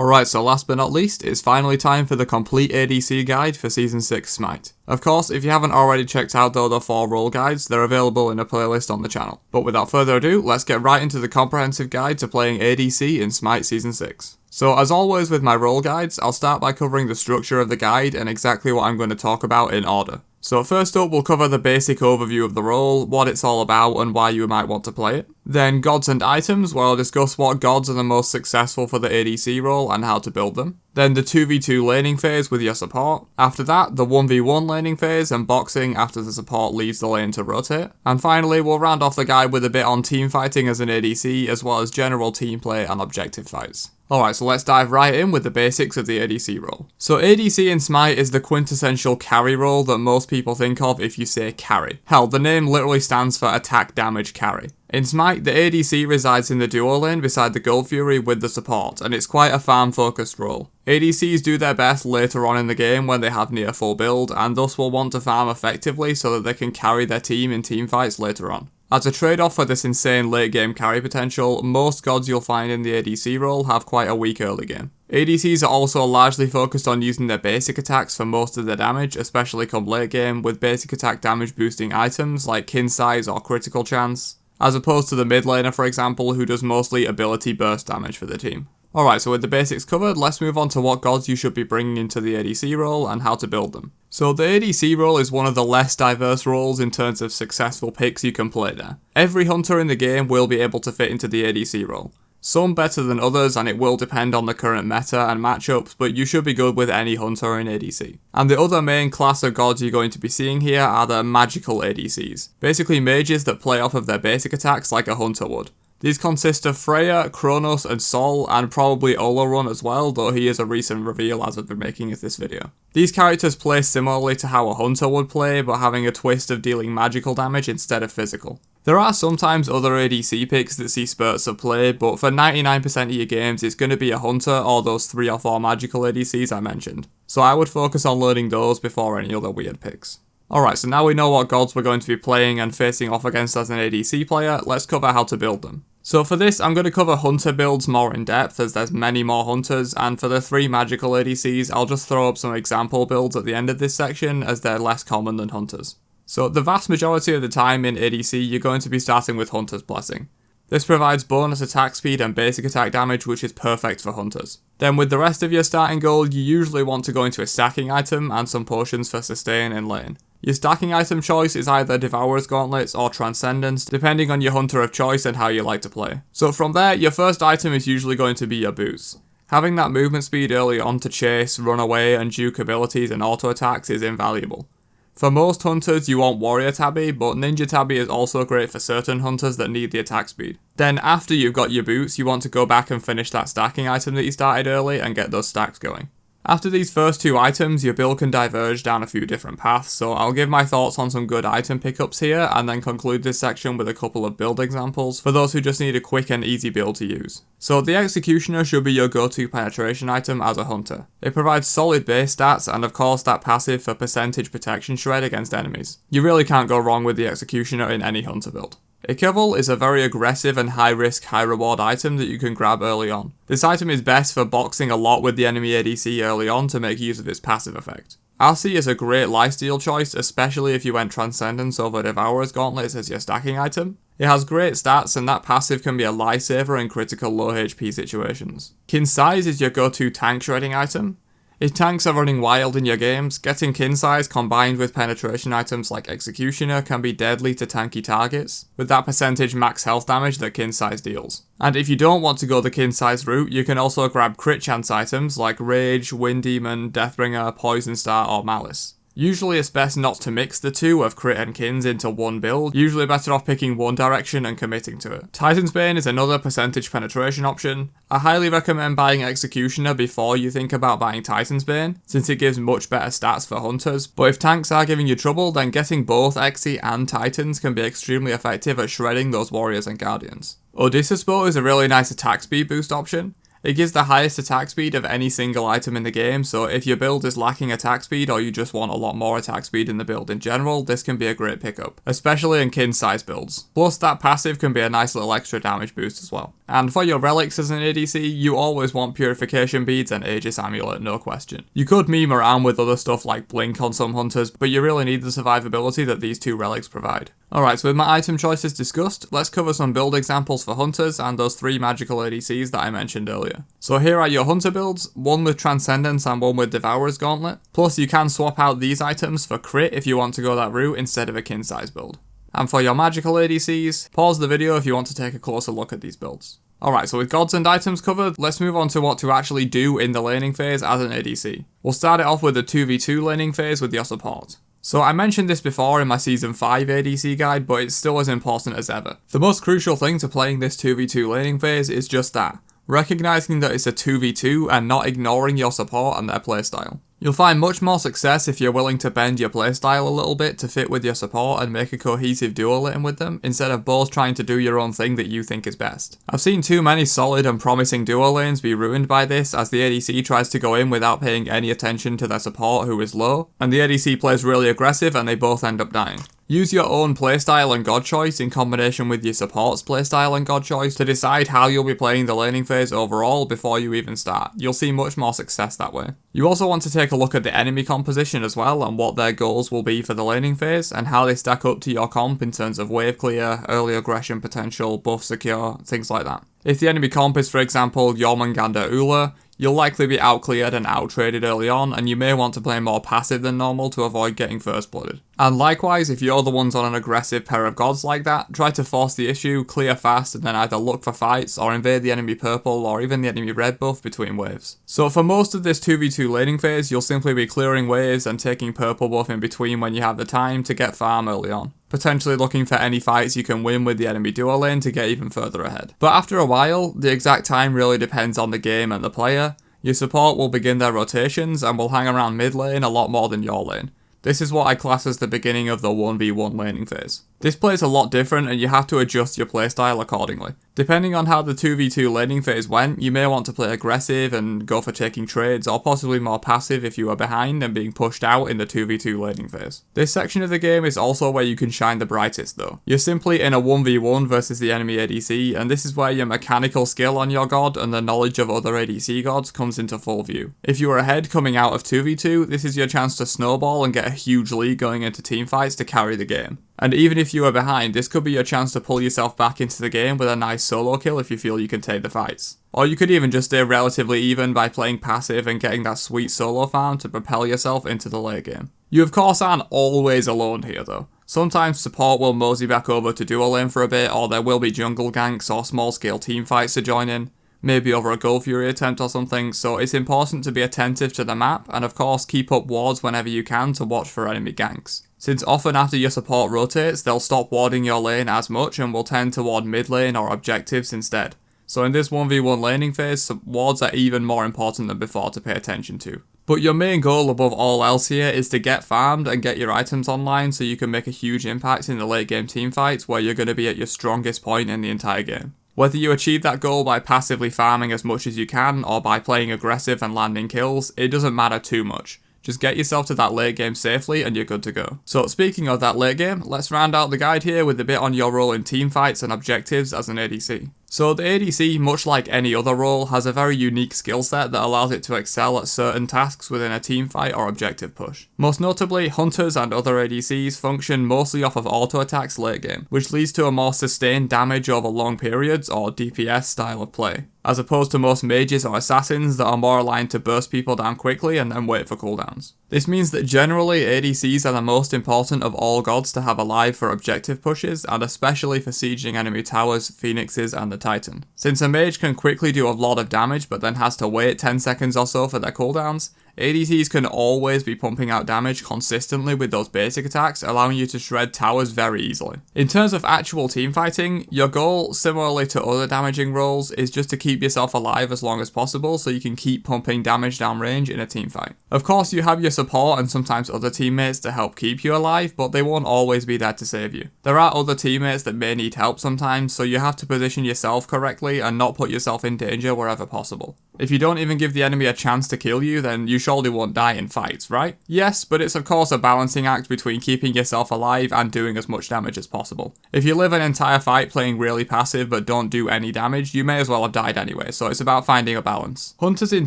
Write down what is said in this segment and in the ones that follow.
Alright, so last but not least, it's finally time for the complete ADC guide for Season 6 Smite. Of course, if you haven't already checked out the other 4 role guides, they're available in a playlist on the channel. But without further ado, let's get right into the comprehensive guide to playing ADC in Smite Season 6. So as always with my role guides, I'll start by covering the structure of the guide and exactly what I'm going to talk about in order. So first up, we'll cover the basic overview of the role, what it's all about and why you might want to play it. Then gods and items, where I'll discuss what gods are the most successful for the ADC role and how to build them. Then the 2v2 laning phase with your support. After that, the 1v1 laning phase and boxing after the support leaves the lane to rotate. And finally, we'll round off the guide with a bit on team fighting as an ADC, as well as general team play and objective fights. Alright, so let's dive right in with the basics of the ADC role. So ADC in Smite is the quintessential carry role that most people think of if you say carry. Hell, the name literally stands for attack damage carry. In Smite, the ADC resides in the duo lane beside the Gold Fury with the support, and it's quite a farm focused role. ADCs do their best later on in the game when they have near full build, and thus will want to farm effectively so that they can carry their team in teamfights later on. As a trade-off for this insane late game carry potential, most gods you'll find in the ADC role have quite a weak early game. ADCs are also largely focused on using their basic attacks for most of their damage, especially come late game, with basic attack damage boosting items like kin size or critical chance, as opposed to the mid laner for example, who does mostly ability burst damage for the team. Alright, so with the basics covered, let's move on to what gods you should be bringing into the ADC role and how to build them. So the ADC role is one of the less diverse roles in terms of successful picks you can play there. Every hunter in the game will be able to fit into the ADC role. Some better than others, and it will depend on the current meta and matchups, but you should be good with any hunter in ADC. And the other main class of gods you're going to be seeing here are the magical ADCs. Basically mages that play off of their basic attacks like a hunter would. These consist of Freya, Kronos and Sol, and probably Olorun as well, though he is a recent reveal as of the making of this video. These characters play similarly to how a hunter would play, but having a twist of dealing magical damage instead of physical. There are sometimes other ADC picks that see spurts of play, but for 99% of your games it's going to be a hunter or those 3 or 4 magical ADCs I mentioned. So I would focus on learning those before any other weird picks. Alright, so now we know what gods we're going to be playing and facing off against as an ADC player, let's cover how to build them. So for this, I'm going to cover hunter builds more in depth as there's many more hunters, and for the 3 magical ADCs, I'll just throw up some example builds at the end of this section as they're less common than hunters. So the vast majority of the time in ADC, you're going to be starting with Hunter's Blessing. This provides bonus attack speed and basic attack damage, which is perfect for hunters. Then with the rest of your starting gold, you usually want to go into a stacking item and some potions for sustain in lane. Your stacking item choice is either Devourer's Gauntlets or Transcendence, depending on your hunter of choice and how you like to play. So from there, your first item is usually going to be your boots. Having that movement speed early on to chase, run away and juke abilities and auto attacks is invaluable. For most hunters you want Warrior Tabby, but Ninja Tabby is also great for certain hunters that need the attack speed. Then after you've got your boots, you want to go back and finish that stacking item that you started early and get those stacks going. After these first 2 items, your build can diverge down a few different paths, so I'll give my thoughts on some good item pickups here and then conclude this section with a couple of build examples for those who just need a quick and easy build to use. So the Executioner should be your go-to penetration item as a hunter. It provides solid base stats and of course that passive for percentage protection shred against enemies. You really can't go wrong with the Executioner in any hunter build. Ikeval is a very aggressive and high risk, high reward item that you can grab early on. This item is best for boxing a lot with the enemy ADC early on to make use of its passive effect. RC is a great lifesteal choice, especially if you went Transcendence over Devourer's Gauntlets as your stacking item. It has great stats and that passive can be a lifesaver in critical low HP situations. Kin Size is your go-to tank shredding item. If tanks are running wild in your games, getting kin size combined with penetration items like Executioner can be deadly to tanky targets, with that percentage max health damage that kin size deals. And if you don't want to go the kin size route, you can also grab crit chance items like Rage, Wind Demon, Deathbringer, Poison Star or Malice. Usually it's best not to mix the 2 of crit and kins into one build, usually better off picking one direction and committing to it. Titan's Bane is another percentage penetration option. I highly recommend buying Executioner before you think about buying Titan's Bane, since it gives much better stats for hunters, but if tanks are giving you trouble, then getting both Exy and Titans can be extremely effective at shredding those warriors and guardians. Odysseus Bow is a really nice attack speed boost option. It gives the highest attack speed of any single item in the game, so if your build is lacking attack speed or you just want a lot more attack speed in the build in general, this can be a great pickup, especially in kin size builds. Plus that passive can be a nice little extra damage boost as well. And for your relics as an ADC, you always want Purification Beads and Aegis Amulet, no question. You could meme around with other stuff like Blink on some hunters, but you really need the survivability that these two relics provide. Alright, so with my item choices discussed, let's cover some build examples for hunters and those 3 magical ADCs that I mentioned earlier. So here are your hunter builds, one with Transcendence and one with Devourer's Gauntlet. Plus you can swap out these items for crit if you want to go that route instead of a kin size build. And for your magical ADCs, pause the video if you want to take a closer look at these builds. Alright, so with gods and items covered, let's move on to what to actually do in the laning phase as an ADC. We'll start it off with the 2v2 laning phase with your support. So I mentioned this before in my Season 5 ADC guide, but it's still as important as ever. The most crucial thing to playing this 2v2 laning phase is just that, recognizing that it's a 2v2 and not ignoring your support and their playstyle. You'll find much more success if you're willing to bend your playstyle a little bit to fit with your support and make a cohesive duo lane with them, instead of both trying to do your own thing that you think is best. I've seen too many solid and promising duo lanes be ruined by this, as the ADC tries to go in without paying any attention to their support who is low, and the ADC plays really aggressive and they both end up dying. Use your own playstyle and god choice in combination with your support's playstyle and god choice to decide how you'll be playing the laning phase overall before you even start. You'll see much more success that way. You also want to take a look at the enemy composition as well and what their goals will be for the laning phase and how they stack up to your comp in terms of wave clear, early aggression potential, buff secure, things like that. If the enemy comp is, for example, Jormungandr Ula, you'll likely be out-cleared and out-traded early on, and you may want to play more passive than normal to avoid getting first-blooded. And likewise, if you're the ones on an aggressive pair of gods like that, try to force the issue, clear fast, and then either look for fights, or invade the enemy purple, or even the enemy red buff between waves. So for most of this 2v2 laning phase, you'll simply be clearing waves and taking purple buff in between when you have the time to get farm early on, potentially looking for any fights you can win with the enemy duo lane to get even further ahead. But after a while, the exact time really depends on the game and the player. Your support will begin their rotations and will hang around mid lane a lot more than your lane. This is what I class as the beginning of the 1v1 laning phase. This plays a lot different and you have to adjust your playstyle accordingly. Depending on how the 2v2 laning phase went, you may want to play aggressive and go for taking trades, or possibly more passive if you are behind and being pushed out in the 2v2 laning phase. This section of the game is also where you can shine the brightest though. You're simply in a 1v1 versus the enemy ADC, and this is where your mechanical skill on your god and the knowledge of other ADC gods comes into full view. If you are ahead coming out of 2v2, this is your chance to snowball and get a huge lead going into teamfights to carry the game. And even if you are behind, this could be your chance to pull yourself back into the game with a nice solo kill if you feel you can take the fights. Or you could even just stay relatively even by playing passive and getting that sweet solo farm to propel yourself into the late game. You of course aren't always alone here though. Sometimes support will mosey back over to duo lane for a bit, or there will be jungle ganks or small scale team fights to join in, maybe over a Gold Fury attempt or something, so it's important to be attentive to the map and of course keep up wards whenever you can to watch for enemy ganks. Since often after your support rotates, they'll stop warding your lane as much and will tend to ward mid lane or objectives instead. So in this 1v1 laning phase, wards are even more important than before to pay attention to. But your main goal above all else here is to get farmed and get your items online so you can make a huge impact in the late game teamfights where you're going to be at your strongest point in the entire game. Whether you achieve that goal by passively farming as much as you can or by playing aggressive and landing kills, it doesn't matter too much. Just get yourself to that late game safely and you're good to go. So speaking of that late game, let's round out the guide here with a bit on your role in teamfights and objectives as an ADC. So the ADC, much like any other role, has a very unique skill set that allows it to excel at certain tasks within a teamfight or objective push. Most notably, hunters and other ADCs function mostly off of auto attacks late game, which leads to a more sustained damage over long periods or DPS style of play, as opposed to most mages or assassins that are more aligned to burst people down quickly and then wait for cooldowns. This means that generally ADCs are the most important of all gods to have alive for objective pushes, and especially for sieging enemy towers, phoenixes and the Titan. Since a mage can quickly do a lot of damage but then has to wait 10 seconds or so for their cooldowns, ADCs can always be pumping out damage consistently with those basic attacks, allowing you to shred towers very easily. In terms of actual team fighting, your goal, similarly to other damaging roles, is just to keep yourself alive as long as possible so you can keep pumping damage downrange in a team fight. Of course, you have your support and sometimes other teammates to help keep you alive, but they won't always be there to save you. There are other teammates that may need help sometimes, so you have to position yourself correctly and not put yourself in danger wherever possible. If you don't even give the enemy a chance to kill you, then you surely won't die in fights, right? Yes, but it's of course a balancing act between keeping yourself alive and doing as much damage as possible. If you live an entire fight playing really passive but don't do any damage, you may as well have died anyway, so it's about finding a balance. Hunters in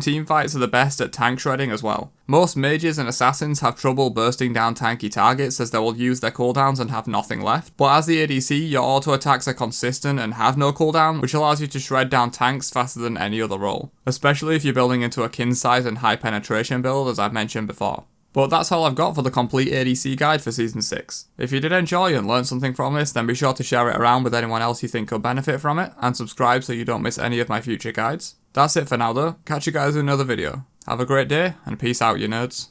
teamfights are the best at tank shredding as well. Most mages and assassins have trouble bursting down tanky targets as they will use their cooldowns and have nothing left, but as the ADC, your auto attacks are consistent and have no cooldown, which allows you to shred down tanks faster than any other role, especially if you're building into a kin size and high penetration build as I've mentioned before. But that's all I've got for the complete ADC guide for Season 6. If you did enjoy and learn something from this, then be sure to share it around with anyone else you think could benefit from it, and subscribe so you don't miss any of my future guides. That's it for now though, catch you guys in another video. Have a great day, and peace out you nerds.